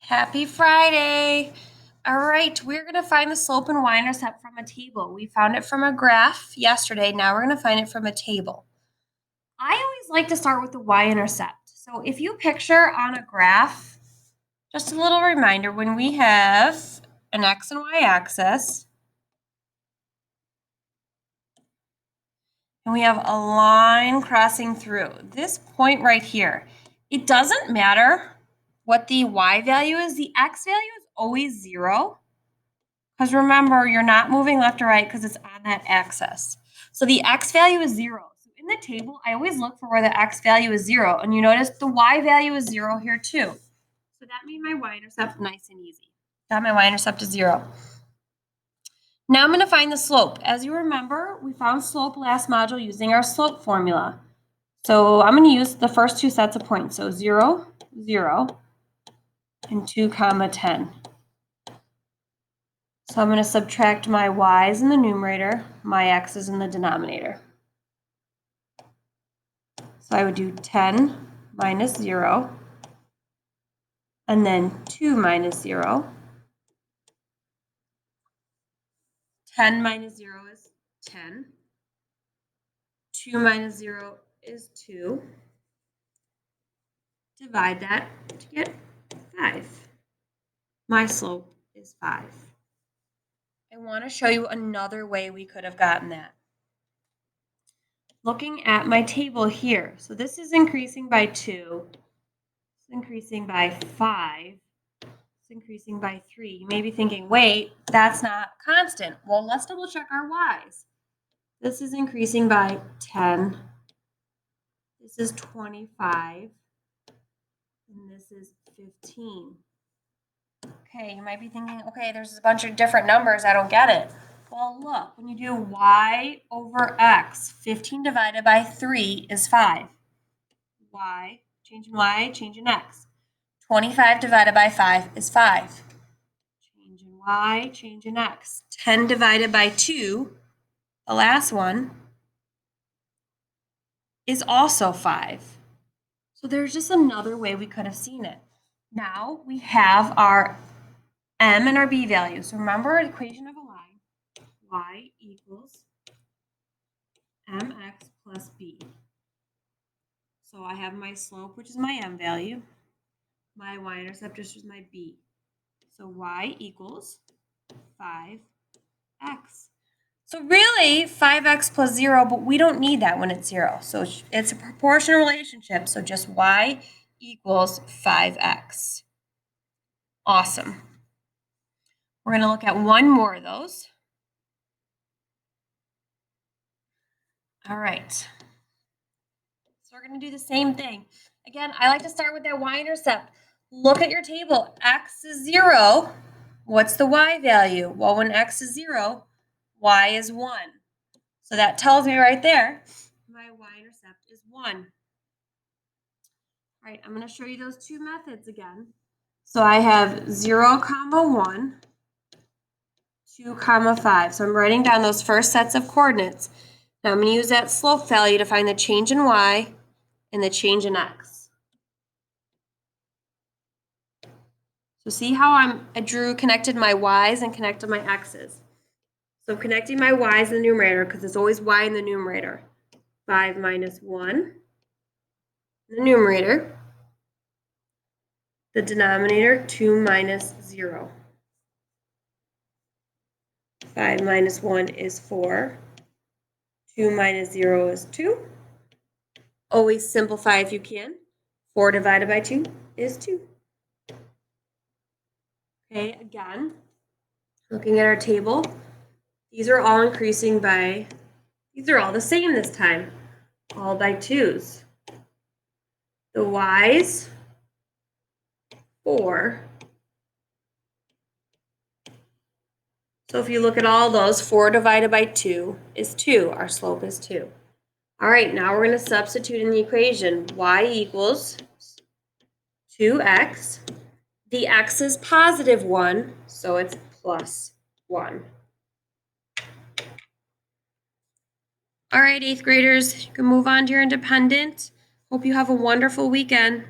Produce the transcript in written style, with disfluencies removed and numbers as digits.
Happy Friday. All right, we're going to find the slope and y-intercept from a table. We found it from a graph yesterday. Now we're going to find it from a table. I always like to start with the y-intercept. So if you picture on a graph, just a little reminder, when we have an x and y axis, and we have a line crossing through this point right here, it doesn't matter what the y value is. The x value is always 0. Because remember, you're not moving left or right because it's on that axis. So the x value is 0. So in the table, I always look for where the x value is 0. And you notice the y value is 0 here too. So that made my y-intercept nice and easy. Got my y-intercept to 0. Now I'm going to find the slope. As you remember, we found slope last module using our slope formula. So I'm going to use the first two sets of points. So 0, 0, and 2, 10. So I'm going to subtract my y's in the numerator, my x's in the denominator. So I would do 10 minus 0, and then 2 minus 0. 10 minus 0 is 10. 2 minus 0 is 2. Divide that to get 5. My slope is 5. I want to show you another way we could have gotten that. Looking at my table here, so this is increasing by 2, it's increasing by 5, it's increasing by 3. You may be thinking, wait, that's not constant. Well, let's double check our y's. This is increasing by 10, this is 25, and this is 15. Okay, you might be thinking, okay, there's a bunch of different numbers, I don't get it. Well, look, when you do y over x, 15 divided by 3 is 5. Y, change in y, change in x. 25 divided by 5 is 5. Change in y, change in x. 10 divided by 2, the last one, is also 5. So there's just another way we could have seen it. Now we have our m and our b values. So remember the equation of a line. Y equals mx plus b. So I have my slope, which is my m value. My y-intercept, which is my b. So y equals 5x. So really, 5x plus 0, but we don't need that when it's 0. So it's a proportional relationship. So just y equals 5x. Awesome. We're going to look at one more of those. All right. So we're going to do the same thing. Again, I like to start with that y-intercept. Look at your table. X is 0. What's the y value? Well, when x is 0, y is 1. So that tells me right there my y-intercept is 1. All right, I'm going to show you those two methods again. So I have 0, 1, 2, 5. So I'm writing down those first sets of coordinates. Now I'm going to use that slope value to find the change in y and the change in x. So see how I connected my y's and connected my x's. So I'm connecting my y's in the numerator because it's always y in the numerator. 5 minus 1 in the numerator. The denominator, 2 minus 0. 5 minus 1 is 4. 2 minus 0 is 2. Always simplify if you can. 4 divided by 2 is 2. Okay, again, looking at our table, these are all increasing by, these are all the same this time, all by 2's. The y's, 4. So if you look at all those, 4 divided by 2 is 2. Our slope is 2. All right, now we're going to substitute in the equation. Y equals 2x. The x is positive 1, so it's plus 1. All right, 8th graders, you can move on to your independent. Hope you have a wonderful weekend.